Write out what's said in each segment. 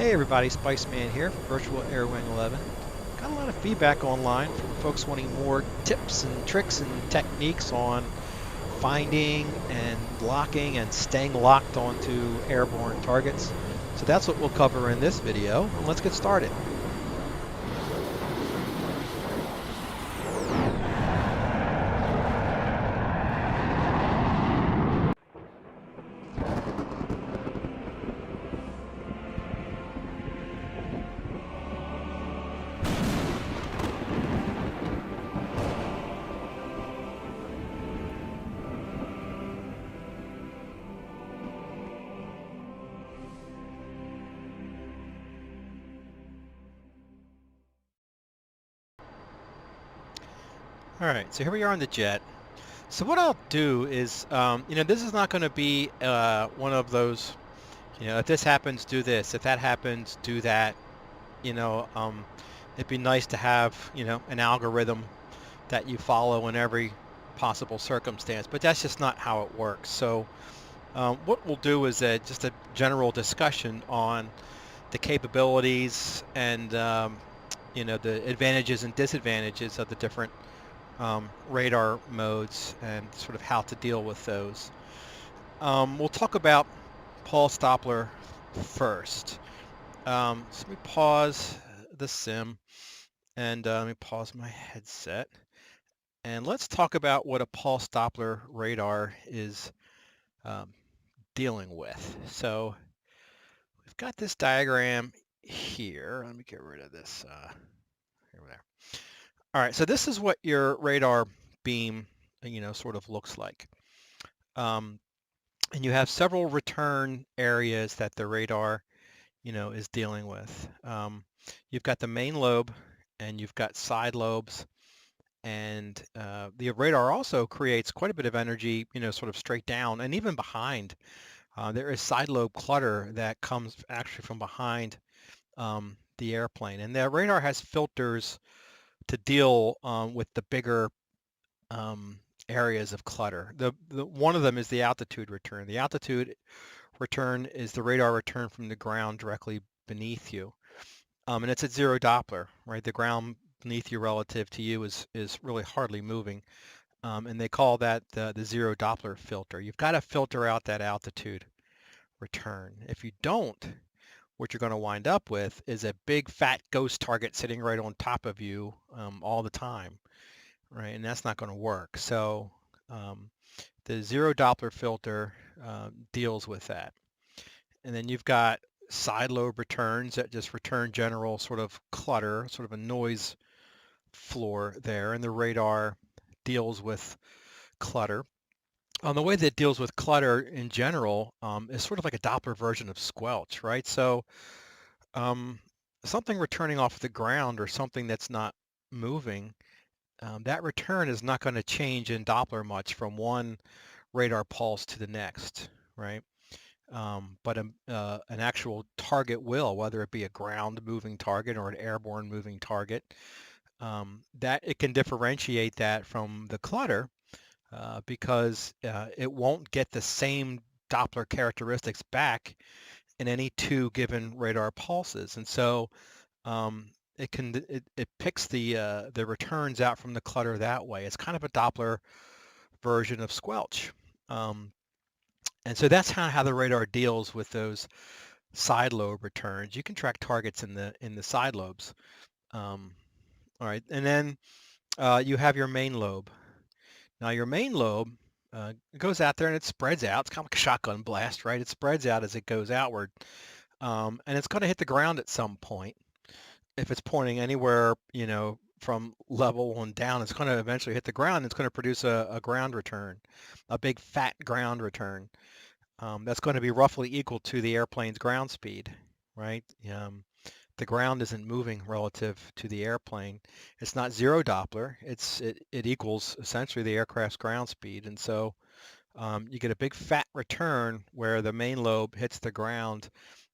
Hey everybody, Spiceman here from Virtual Air Wing 11. Got a lot of feedback online from folks wanting more tips and tricks and techniques on finding and locking and staying locked onto airborne targets. So that's what we'll cover in this video. Let's get started. All right, so here we are on the jet. So what I'll do is, this is not going to be one of those, if this happens, do this. If that happens, do that. It'd be nice to have, an algorithm that you follow in every possible circumstance, but that's just not how it works. So what we'll do is just a general discussion on the capabilities and, the advantages and disadvantages of the different radar modes and sort of how to deal with those. We'll talk about Pulse-doppler first. So let me pause the sim and let me pause my headset. And let's talk about what a Pulse-doppler radar is dealing with. So we've got this diagram here. Let me get rid of this. Here we are. All right, so this is what your radar beam, sort of looks like. And you have several return areas that the radar, is dealing with. You've got the main lobe and you've got side lobes. And the radar also creates quite a bit of energy, sort of straight down and even behind. There is side lobe clutter that comes actually from behind the airplane. And the radar has filters to deal with the bigger areas of clutter. One of them is the altitude return. The altitude return is the radar return from the ground directly beneath you. And it's at 0 Doppler, right? The ground beneath you relative to you is really hardly moving. And they call that the 0 Doppler filter. You've got to filter out that altitude return. If you don't, what you're going to wind up with is a big fat ghost target sitting right on top of you all the time, right? And that's not going to work. So the 0 Doppler filter deals with that. And then you've got side lobe returns that just return general sort of clutter, sort of a noise floor there, and the radar deals with clutter. The way that it deals with clutter in general is sort of like a Doppler version of squelch, right? So something returning off the ground or something that's not moving, that return is not going to change in Doppler much from one radar pulse to the next, right? But an actual target will, whether it be a ground moving target or an airborne moving target, that it can differentiate that from the clutter because it won't get the same Doppler characteristics back in any two given radar pulses. And so it picks the returns out from the clutter that way. It's kind of a Doppler version of squelch. And so that's how the radar deals with those side lobe returns. You can track targets in the side lobes. All right, and then you have your main lobe. Now your main lobe goes out there and it spreads out. It's kind of like a shotgun blast, right? It spreads out as it goes outward, and it's going to hit the ground at some point. If it's pointing anywhere, from level one down, it's going to eventually hit the ground. It's going to produce a ground return, a big fat ground return. That's going to be roughly equal to the airplane's ground speed, right? The ground isn't moving relative to the airplane. It's not 0 Doppler. It equals essentially the aircraft's ground speed. And so you get a big fat return where the main lobe hits the ground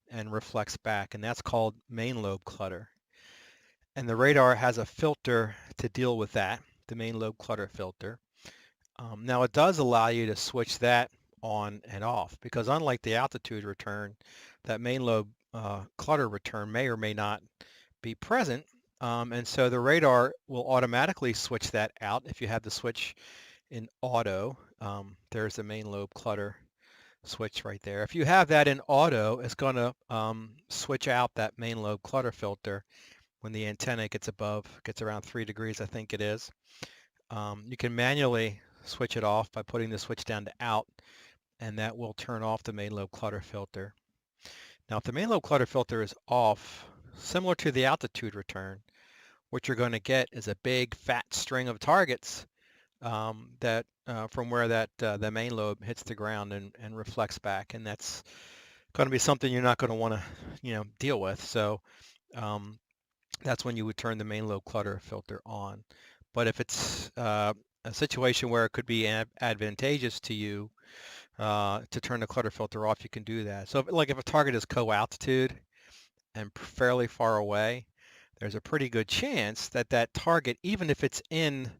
and reflects back. And that's called main lobe clutter. And the radar has a filter to deal with that, the main lobe clutter filter. Now it does allow you to switch that on and off because unlike the altitude return, that main lobe clutter return may or may not be present. And so the radar will automatically switch that out if you have the switch in auto. There's the main lobe clutter switch right there. If you have that in auto, it's going to switch out that main lobe clutter filter when the antenna gets around 3 degrees, I think it is. You can manually switch it off by putting the switch down to out, and that will turn off the main lobe clutter filter. Now, if the main lobe clutter filter is off, similar to the altitude return, what you're going to get is a big fat string of targets that from where that the main lobe hits the ground and reflects back, and that's going to be something you're not going to want to deal with. So that's when you would turn the main lobe clutter filter on. But if it's a situation where it could be advantageous to you to turn the clutter filter off, you can do that. So if a target is co-altitude and fairly far away, there's a pretty good chance that that target, even if it's in,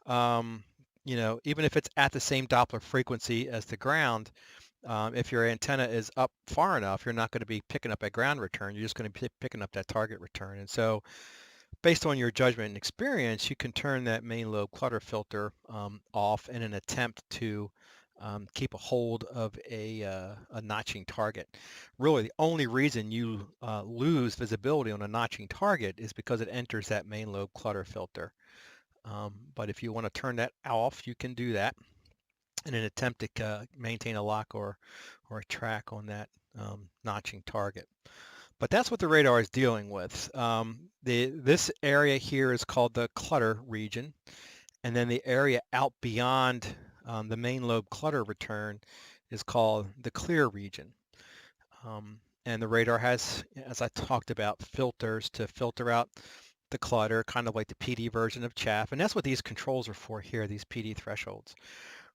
even if it's at the same Doppler frequency as the ground, if your antenna is up far enough, you're not going to be picking up a ground return. You're just going to be picking up that target return. And so based on your judgment and experience, you can turn that main lobe clutter filter off in an attempt to keep a hold of a notching target. Really, the only reason you lose visibility on a notching target is because it enters that main lobe clutter filter. But if you want to turn that off, you can do that in an attempt to maintain a lock or a track on that notching target. But that's what the radar is dealing with. This area here is called the clutter region, and then the area out beyond the main lobe clutter return is called the clear region. And the radar has, as I talked about, filters to filter out the clutter, kind of like the PD version of chaff, and that's what these controls are for here, these PD thresholds.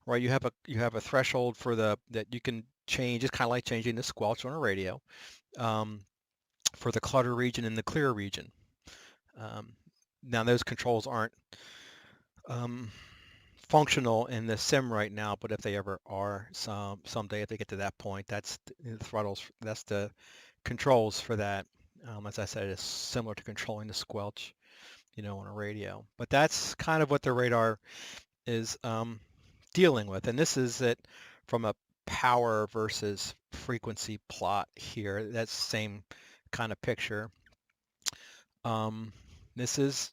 Right, you have a threshold for that you can change. It's kind of like changing the squelch on a radio for the clutter region and the clear region. Now those controls aren't functional in the sim right now, but if they ever are someday, if they get to that point, that's the throttles. That's the controls for that. As I said, it's similar to controlling the squelch, on a radio. But that's kind of what the radar is dealing with, and this is it from a power versus frequency plot here. That's the same kind of picture. This is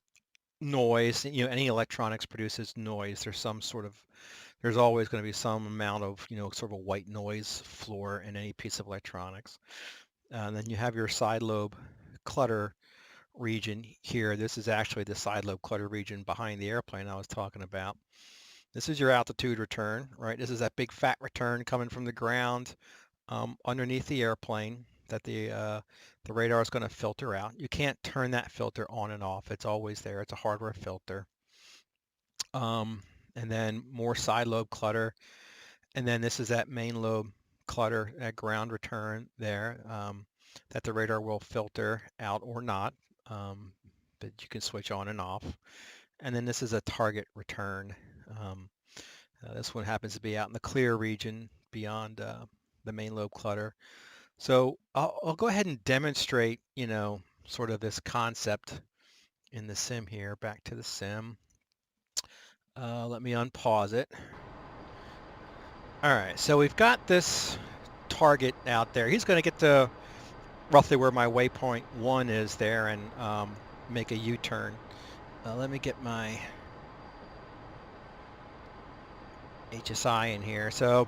noise. Any electronics produces noise. There's always going to be some amount of sort of a white noise floor in any piece of electronics. And then you have your side lobe clutter region here. This is actually the side lobe clutter region behind the airplane I was talking about. This is your altitude return, right? This is that big fat return coming from the ground underneath the airplane that the radar is going to filter out. You can't turn that filter on and off. It's always there. It's a hardware filter. And then more side lobe clutter. And then this is that main lobe clutter, that ground return there that the radar will filter out or not, but you can switch on and off. And then this is a target return. This one happens to be out in the clear region beyond the main lobe clutter. So I'll go ahead and demonstrate, sort of this concept in the sim here. Back to the sim. Let me unpause it. All right, so we've got this target out there. He's going to get to roughly where my waypoint 1 is there and make a U-turn. Let me get my HSI in here. So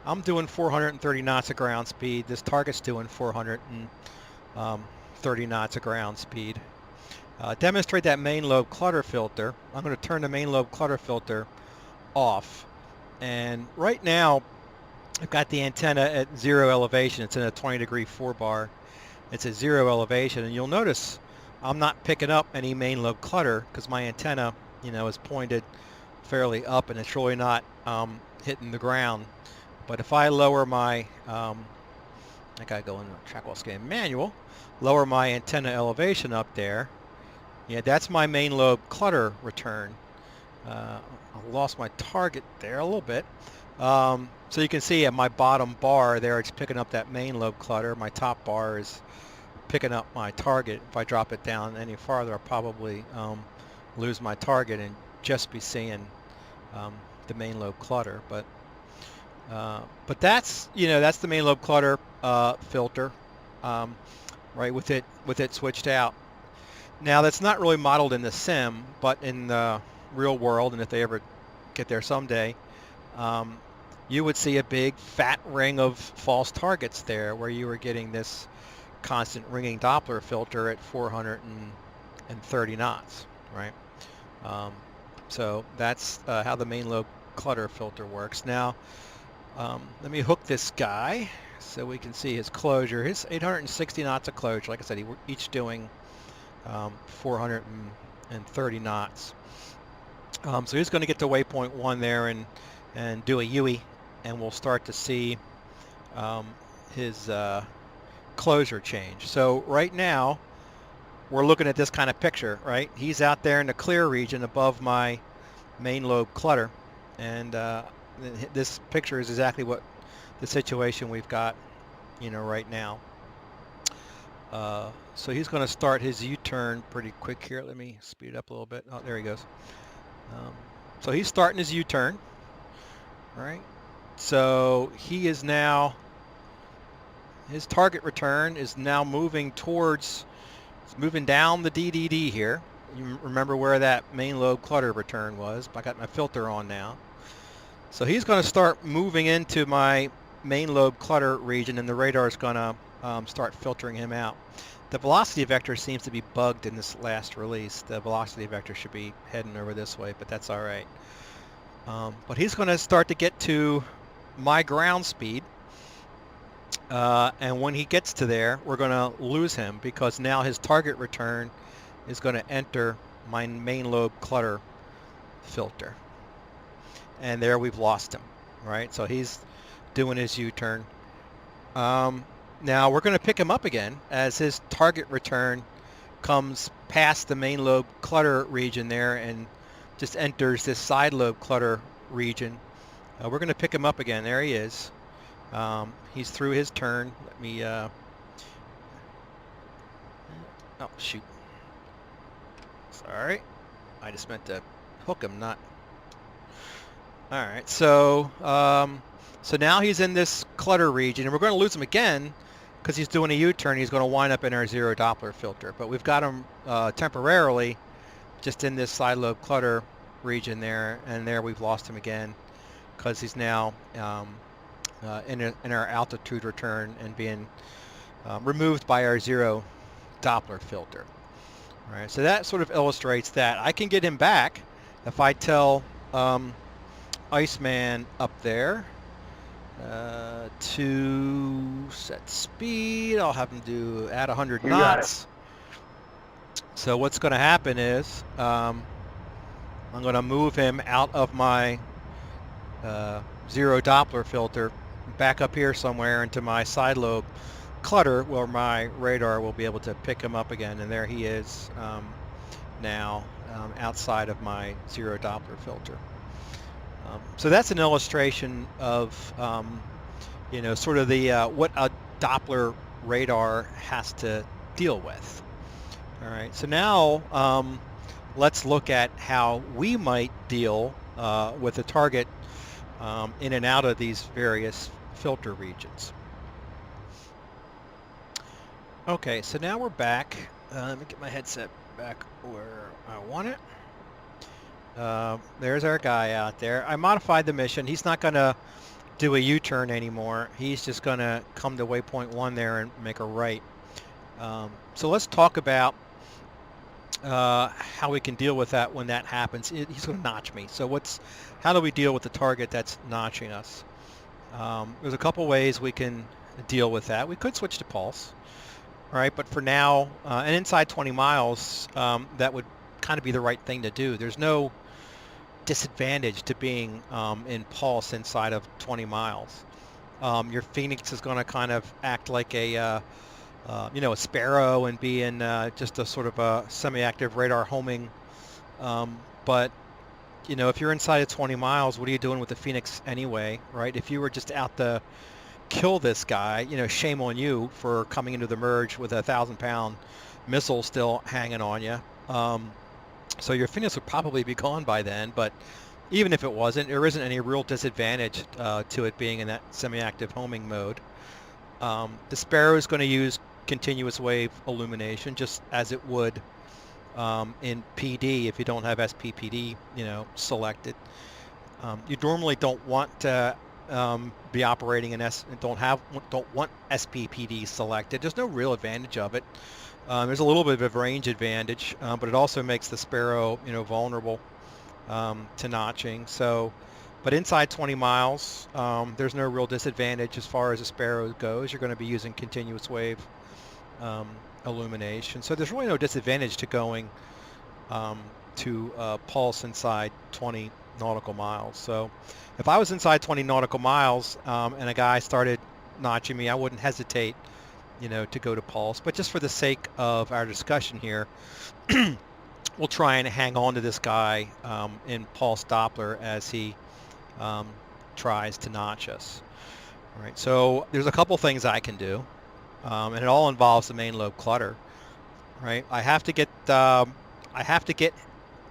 I'm doing 430 knots of ground speed. This target's doing 430 knots of ground speed. Demonstrate that main lobe clutter filter. I'm going to turn the main lobe clutter filter off. And right now, I've got the antenna at 0 elevation. It's in a 20-degree 4-bar. It's at 0 elevation. And you'll notice I'm not picking up any main lobe clutter because my antenna, is pointed fairly up, and it's really not hitting the ground. But if I lower my, I gotta go in the track-wall scan manual, lower my antenna elevation up there, that's my main lobe clutter return. I lost my target there a little bit, So you can see at my bottom bar there, it's picking up that main lobe clutter. My top bar is picking up my target. If I drop it down any farther, I'll probably lose my target and just be seeing the main lobe clutter. But that's, that's the main lobe clutter filter, right, with it switched out. Now that's not really modeled in the sim, but in the real world, and if they ever get there someday, you would see a big fat ring of false targets there where you were getting this constant ringing Doppler filter at 430 knots, right? So that's how the main lobe clutter filter works. Now, let me hook this guy so we can see his closure. His 860 knots of closure. Like I said, we're each doing 430 knots. So he's going to get to waypoint 1 there and do a UE, and we'll start to see his closure change. So right now we're looking at this kind of picture, right? He's out there in the clear region above my main lobe clutter, and this picture is exactly what the situation we've got, right now. So he's going to start his U-turn pretty quick here. Let me speed it up a little bit. Oh, there he goes. So he's starting his U-turn, right? So he is now, his target return is now moving towards, it's moving down the DDD here. You remember where that main lobe clutter return was. I got my filter on now. So he's going to start moving into my main lobe clutter region, and the radar is going to start filtering him out. The velocity vector seems to be bugged in this last release. The velocity vector should be heading over this way, but that's all right. But he's going to start to get to my ground speed, and when he gets to there, we're going to lose him because now his target return is going to enter my main lobe clutter filter. And there we've lost him, right? So he's doing his U-turn. Now we're going to pick him up again as his target return comes past the main lobe clutter region there and just enters this side lobe clutter region. We're going to pick him up again. There he is. He's through his turn. Let me... oh, shoot. Sorry. I just meant to hook him, not... All right, so so now he's in this clutter region, and we're going to lose him again because he's doing a U-turn. He's going to wind up in our zero Doppler filter, but we've got him temporarily just in this side lobe clutter region there, and there we've lost him again because he's now in our altitude return and being removed by our zero Doppler filter. All right, so that sort of illustrates that. I can get him back if I tell Iceman up there to set speed. I'll have him do add 100 knots. So what's going to happen is I'm going to move him out of my zero Doppler filter back up here somewhere into my side lobe clutter where my radar will be able to pick him up again, and there he is now outside of my zero Doppler filter. So that's an illustration of, sort of the what a Doppler radar has to deal with. All right, so now let's look at how we might deal with a target in and out of these various filter regions. Okay, so now we're back. Let me get my headset back where I want it. There's our guy out there. I modified the mission. He's not going to do a U-turn anymore. He's just going to come to waypoint 1 there and make a right. So let's talk about how we can deal with that when that happens. He's going to notch me. So how do we deal with the target that's notching us? There's a couple ways we can deal with that. We could switch to Pulse, right? But for now, and inside 20 miles, that would kind of be the right thing to do. There's no disadvantage to being in Pulse inside of 20 miles. Your Phoenix is going to kind of act like a Sparrow and be in just a sort of a semi-active radar homing, but you know, if you're inside of 20 miles, what are you doing with the Phoenix anyway, right? If you were just out to kill this guy, you know, shame on you for coming into the merge with a 1,000-pound missile still hanging on you. So your Phoenix would probably be gone by then, but even if it wasn't, there isn't any real disadvantage to it being in that semi-active homing mode. The Sparrow is going to use continuous wave illumination just as it would in PD if you don't have SPPD, you know, selected. You normally don't want to be operating in don't want SPPD selected. There's no real advantage of it. There's a little bit of a range advantage, but it also makes the Sparrow, you know, vulnerable to notching. So, but inside 20 miles, there's no real disadvantage as far as the Sparrow goes. You're going to be using continuous wave illumination. So there's really no disadvantage to going to pulse inside 20 nautical miles. So if I was inside 20 nautical miles and a guy started notching me, I wouldn't hesitate, you know, to go to pulse. But just for the sake of our discussion here, we'll try and hang on to this guy in Pulse-doppler as he tries to notch us. All right, so there's a couple things I can do, and it all involves the main lobe clutter. Right, I have to get the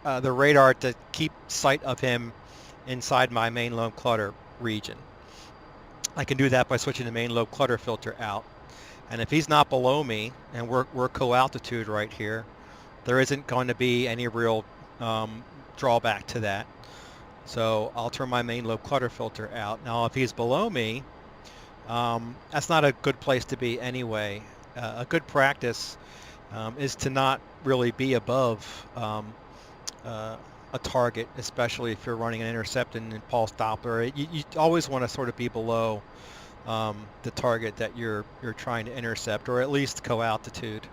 radar to keep sight of him inside my main lobe clutter region. I can do that by switching the main lobe clutter filter out. And if he's not below me, and we're co-altitude right here, there isn't going to be any real drawback to that. So I'll turn my main lobe clutter filter out. Now, if he's below me, that's not a good place to be anyway. A good practice is to not really be above a target, especially if you're running an intercept and Pulse-doppler. You always want to sort of be below the target that you're trying to intercept, or at least co-altitude.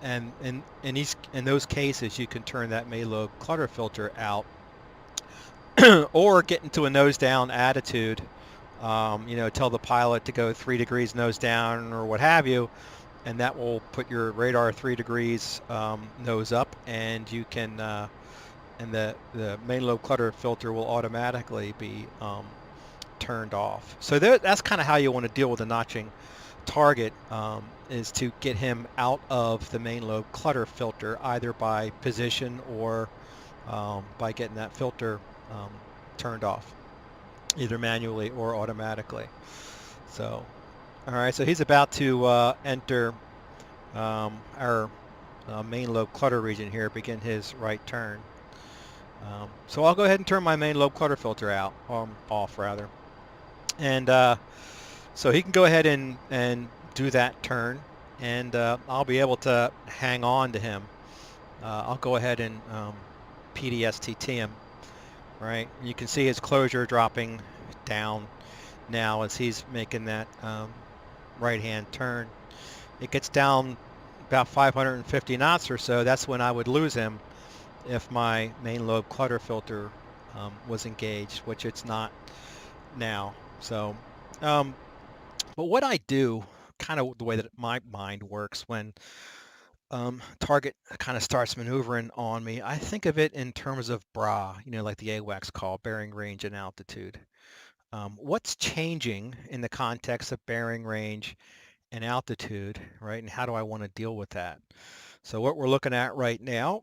And in those cases, you can turn that main lobe clutter filter out, or get into a nose down attitude. You know, tell the pilot to go 3 degrees nose down or what have you, and that will put your radar 3 degrees nose up, and you can and the main lobe clutter filter will automatically be turned off. So that's kind of how you want to deal with a notching target, is to get him out of the main lobe clutter filter, either by position or by getting that filter turned off, either manually or automatically. So, all right, so he's about to enter our main lobe clutter region here, begin his right turn. So I'll go ahead and turn my main lobe clutter filter out, off rather. And so he can go ahead and do that turn, and I'll be able to hang on to him. I'll go ahead and PDSTT him, right? You can see his closure dropping down now as he's making that right-hand turn. It gets down about 550 knots or so. That's when I would lose him if my main lobe clutter filter was engaged, which it's not now. So, but what I do, kind of the way that my mind works when target kind of starts maneuvering on me, I think of it in terms of BRA, you know, like the AWACS call, bearing, range, and altitude. What's changing in the context of bearing, range, and altitude, right? And how do I want to deal with that? So what we're looking at right now,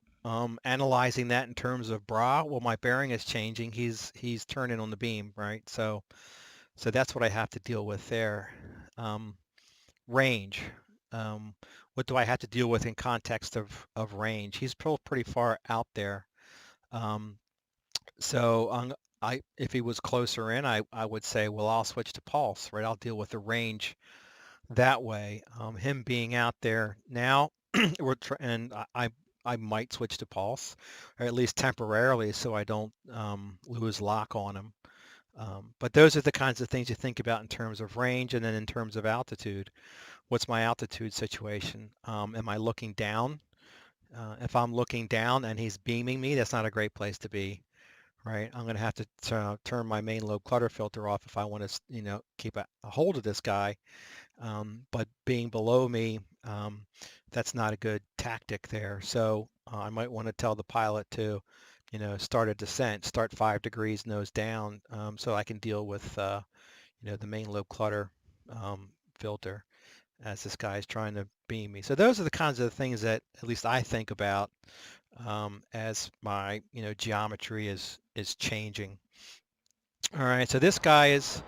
analyzing that in terms of BRA, well, my bearing is changing. He's turning on the beam, right? So that's what I have to deal with there. Range. What do I have to deal with in context of range? He's pretty far out there. So if he was closer in, I would say, well, I'll switch to pulse, right? I'll deal with the range that way. Him being out there now, and I might switch to pulse, or at least temporarily, so I don't lose lock on him. But those are the kinds of things you think about in terms of range, and then in terms of altitude. What's my altitude situation? Am I looking down? If I'm looking down and he's beaming me, that's not a great place to be, right? I'm going to have to turn my main lobe clutter filter off if I want to, you know, keep a hold of this guy. But being below me, that's not a good tactic there. So I might want to tell the pilot to, you know, start a descent, start 5 degrees nose down, so I can deal with, you know, the main lobe clutter filter as this guy is trying to beam me. So those are the kinds of things that at least I think about as my, you know, geometry is changing. All right, so this guy is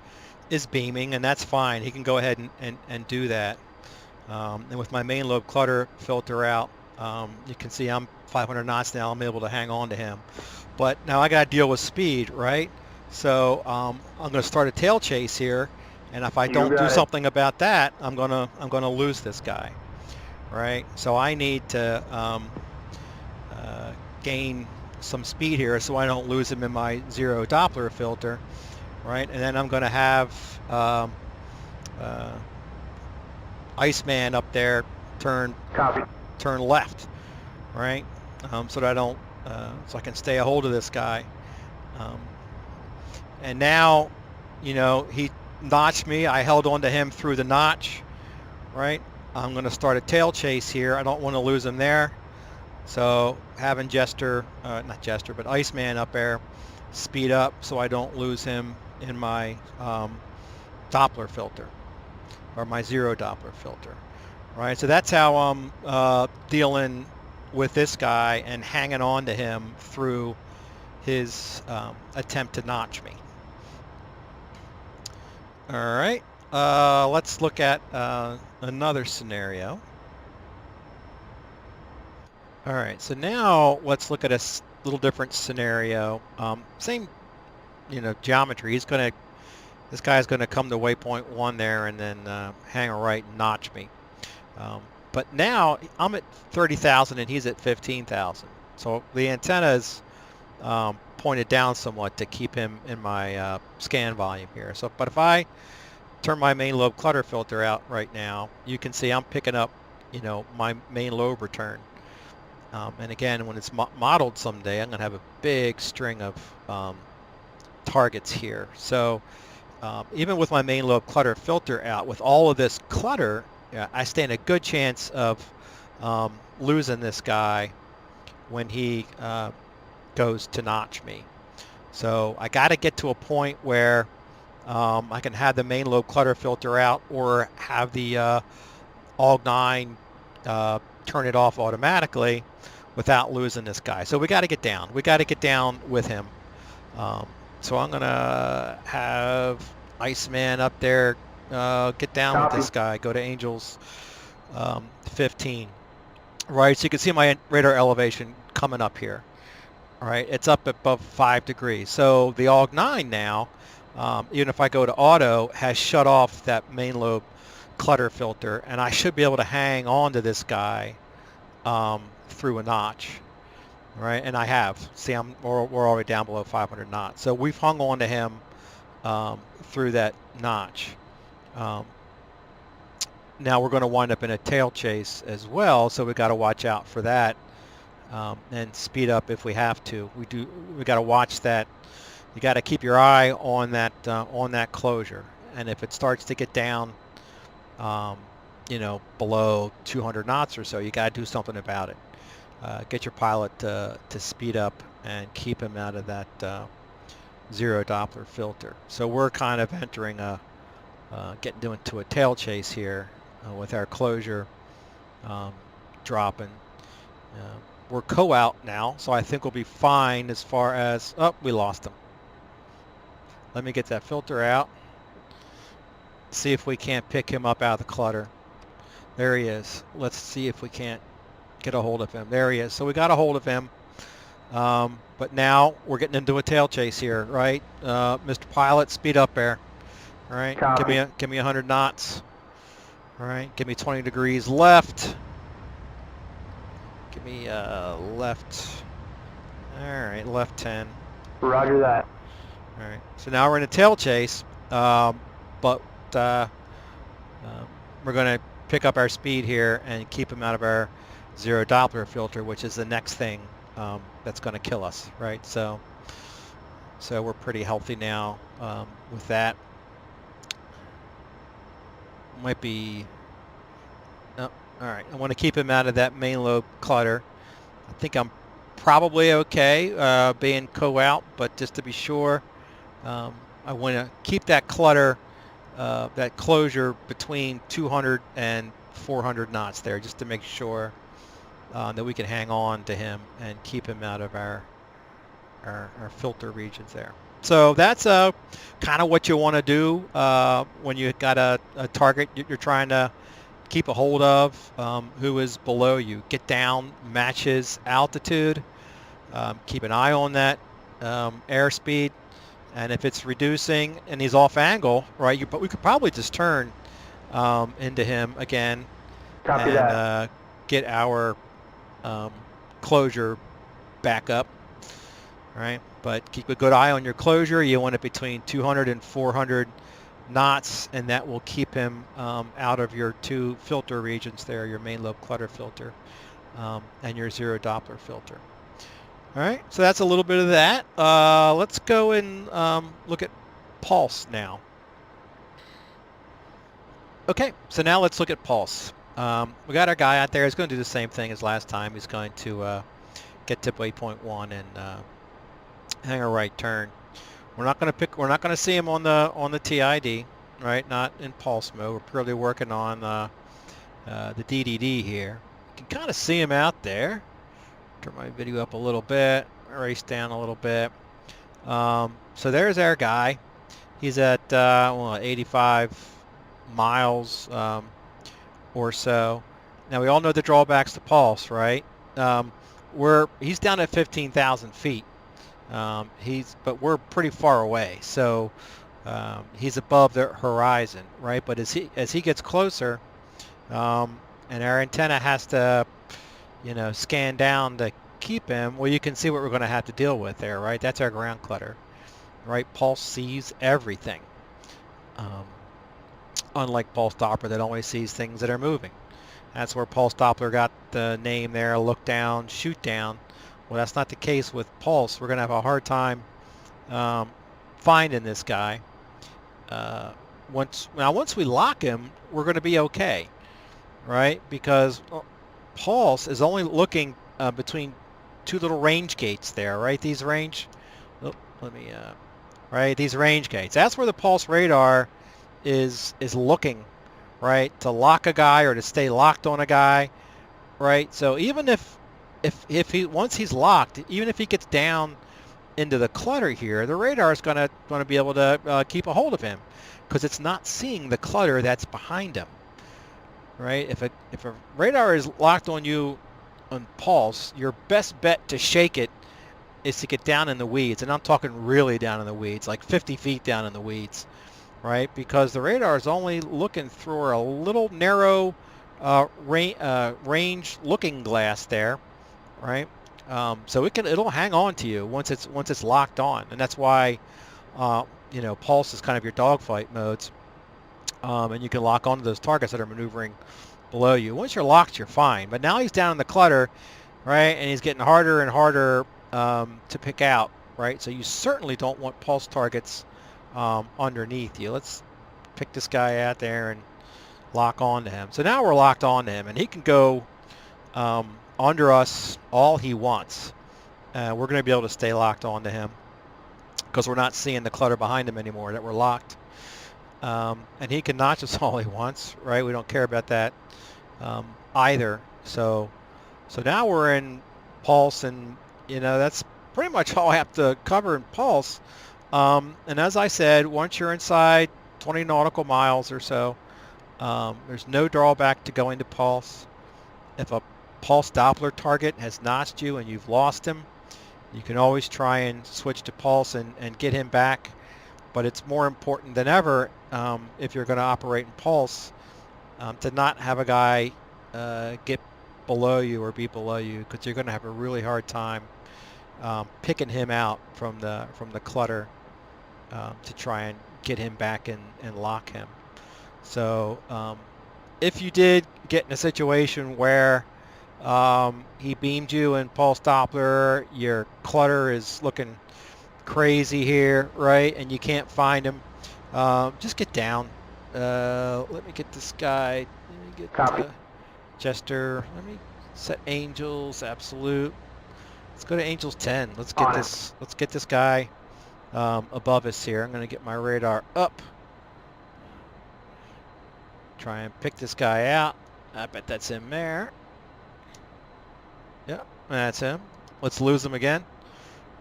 beaming, and that's fine. He can go ahead and do that. And with my main lobe clutter filter out, you can see I'm 500 knots now. I'm able to hang on to him. But now I got to deal with speed, right? So I'm going to start a tail chase here, and if I don't do something about that, I'm gonna lose this guy, right? So I need to gain some speed here so I don't lose him in my zero Doppler filter, right? And then I'm going to have Iceman up there turn left, right? So that I don't, so I can stay a hold of this guy. And now, you know, he notched me. I held on to him through the notch, right? I'm going to start a tail chase here. I don't want to lose him there. So having not Jester, but Iceman up there speed up so I don't lose him in my Doppler filter or my zero Doppler filter, right? So that's how I'm dealing with this guy and hanging on to him through his attempt to notch me. All right, let's look at another scenario. All right, so now let's look at a little different scenario. Same, you know, geometry. This guy's gonna come to waypoint 1 there and then hang a right and notch me. But now I'm at 30,000 and he's at 15,000. So the antenna is pointed down somewhat to keep him in my scan volume here. So, but if I turn my main lobe clutter filter out right now, you can see I'm picking up, you know, my main lobe return. And again, when it's modeled someday, I'm going to have a big string of targets here. So even with my main lobe clutter filter out, with all of this clutter, I stand a good chance of losing this guy when he goes to notch me. So I got to get to a point where I can have the main lobe clutter filter out or have the AUG9 turn it off automatically without losing this guy. So we got to get down. We got to get down with him. So I'm going to have Iceman up there get down with this guy. Go to Angels 15. Right, so you can see my radar elevation coming up here. All right, it's up above 5 degrees. So the AUG9 now, even if I go to auto, has shut off that main lobe clutter filter, and I should be able to hang on to this guy through a notch, right? And I have. See, we're already down below 500 knots. So we've hung on to him through that notch. Now we're going to wind up in a tail chase as well, so we've got to watch out for that and speed up if we have to. We got to watch that. You got to keep your eye on that closure, and if it starts to get down, you know, below 200 knots or so, you got to do something about it. Get your pilot to speed up and keep him out of that zero Doppler filter. So we're kind of entering getting into a tail chase here with our closure dropping. We're co-out now, so I think we'll be fine as far as, oh, we lost him. Let me get that filter out. See if we can't pick him up out of the clutter. There he is. Let's see if we can't get a hold of him. There he is. So we got a hold of him. But now we're getting into a tail chase here, right? Mr. Pilot, speed up there. All right, give me 100 knots. All right, give me 20 degrees left. Give me left. All right, left 10. Roger that. All right, so now we're in a tail chase, but we're going to pick up our speed here and keep him out of our zero Doppler filter, which is the next thing that's going to kill us, right? So we're pretty healthy now with that. Might be, oh, all right, I want to keep him out of that main lobe clutter. I think I'm probably okay being co-out, but just to be sure, I want to keep that clutter, that closure between 200 and 400 knots there, just to make sure that we can hang on to him and keep him out of our filter regions there. So that's kind of what you want to do when you got a target you're trying to keep a hold of who is below you. Get down, match his altitude, keep an eye on that airspeed, and if it's reducing and he's off angle, right, but we could probably just turn into him again. Copy and that. Get our closure back up, right? But keep a good eye on your closure. You want it between 200 and 400 knots, and that will keep him out of your two filter regions there, your main lobe clutter filter and your zero Doppler filter. All right, so that's a little bit of that. Let's go and look at pulse now. Okay, so now let's look at pulse. We got our guy out there. He's going to do the same thing as last time. He's going to get to waypoint 1 and hang a right turn. We're not going to see him on the TID, right? Not in pulse mode. We're purely working on the DDD here. You can kind of see him out there. Turn my video up a little bit, erase down a little bit. So there's our guy. He's at 85 miles or so. Now we all know the drawbacks to pulse, right? He's down at 15,000 feet. But we're pretty far away, so he's above the horizon, right? But as he gets closer, and our antenna has to, scan down to keep him. Well, you can see what we're going to have to deal with there, right? That's our ground clutter, right? Pulse sees everything, unlike Pulse-doppler that only sees things that are moving. That's where Pulse-doppler got the name there, look down, shoot down. Well, that's not the case with pulse. We're going to have a hard time finding this guy. Once we lock him, we're going to be okay, right? Because pulse is only looking between two little range gates there, right? These range, right? These range gates. That's where the pulse radar is looking, right? To lock a guy or to stay locked on a guy, right? So even if once he's locked, even if he gets down into the clutter here, the radar is going to be able to keep a hold of him because it's not seeing the clutter that's behind him, right? If a radar is locked on you on pulse, your best bet to shake it is to get down in the weeds, and I'm talking really down in the weeds, like 50 feet down in the weeds, right? Because the radar is only looking through a little narrow range looking glass there. Right, so it'll hang on to you once it's locked on, and that's why pulse is kind of your dogfight modes, and you can lock onto those targets that are maneuvering below you. Once you're locked, you're fine. But now he's down in the clutter, right, and he's getting harder and harder to pick out, right? So you certainly don't want pulse targets underneath you. Let's pick this guy out there and lock on to him. So now we're locked on to him, and he can go under us all he wants. We're going to be able to stay locked onto him because we're not seeing the clutter behind him anymore, that we're locked. And he can notch us all he wants, right? We don't care about that either. So now we're in pulse, and that's pretty much all I have to cover in pulse. And as I said, once you're inside 20 nautical miles or so, there's no drawback to going to pulse. If a Pulse-doppler target has notched you and you've lost him, you can always try and switch to pulse and get him back. But it's more important than ever, if you're going to operate in pulse, to not have a guy get below you or be below you, because you're going to have a really hard time picking him out from the clutter to try and get him back and lock him. So if you did get in a situation where he beamed you in Pulse-doppler, your clutter is looking crazy here, right, and you can't find him, just get down. Let me get this guy. Let me get Jester. Let me set angels absolute. Let's go to Angels 10. Let's get this. Let's get this guy above us here. I'm going to get my radar up. Try and pick this guy out. I bet that's him there. Yeah, that's him. Let's lose him again.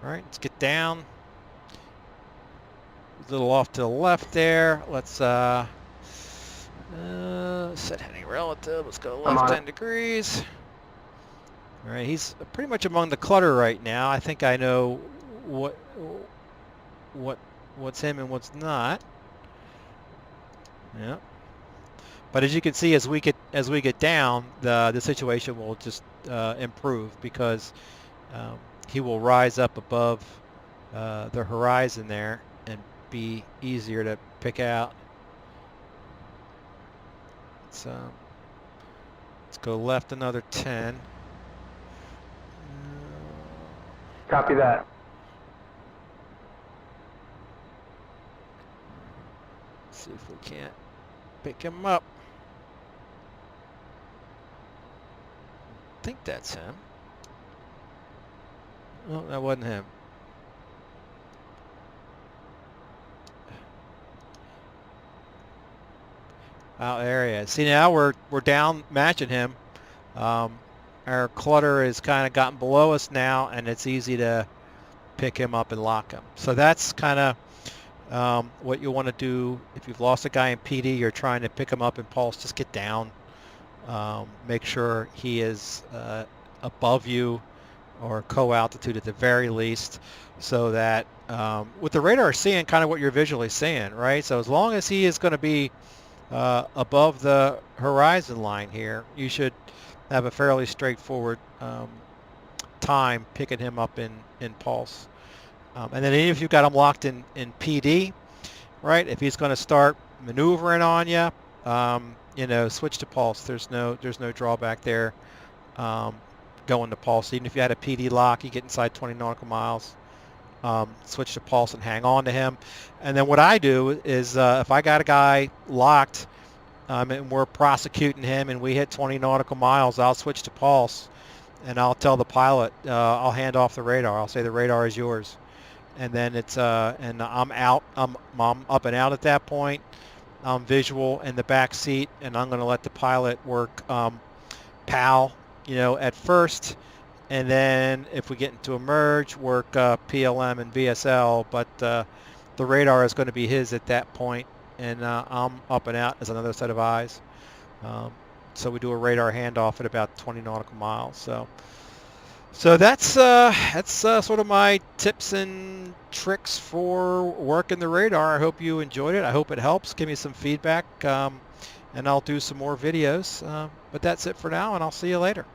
All right, let's get down. A little off to the left there. Let's set heading relative. Let's go left 10 degrees. All right, he's pretty much among the clutter right now. I think I know what's him and what's not. Yeah. But as you can see, as we get down, the situation will just improve, because he will rise up above the horizon there and be easier to pick out. So let's go left another 10. Copy that. See if we can't pick him up. I think that's him. Oh, that wasn't him. Oh, there he is. See, now we're down matching him. Our clutter has kind of gotten below us now, and it's easy to pick him up and lock him. So that's kind of what you want to do. If you've lost a guy in PD, you're trying to pick him up in Pulse, just get down. Make sure he is above you or co-altitude at the very least, so that with the radar seeing kind of what you're visually seeing, right? So as long as he is going to be above the horizon line here, you should have a fairly straightforward time picking him up in Pulse. And then if you've got him locked in PD, right, if he's going to start maneuvering on you, you know, switch to Pulse. There's no drawback there. Going to Pulse, even if you had a PD lock, you get inside 20 nautical miles. Switch to Pulse and hang on to him. And then what I do is, if I got a guy locked and we're prosecuting him and we hit 20 nautical miles, I'll switch to Pulse, and I'll tell the pilot, I'll hand off the radar. I'll say the radar is yours, and then it's and I'm out. I'm up and out at that point. I'm visual in the back seat, and I'm going to let the pilot work PAL, you know, at first, and then if we get into a merge, work PLM and VSL. But the radar is going to be his at that point, and I'm up and out as another set of eyes. So we do a radar handoff at about 20 nautical miles. So that's sort of my tips and tricks for working the radar. I hope you enjoyed it. I hope it helps. Give me some feedback, and I'll do some more videos. But that's it for now, and I'll see you later.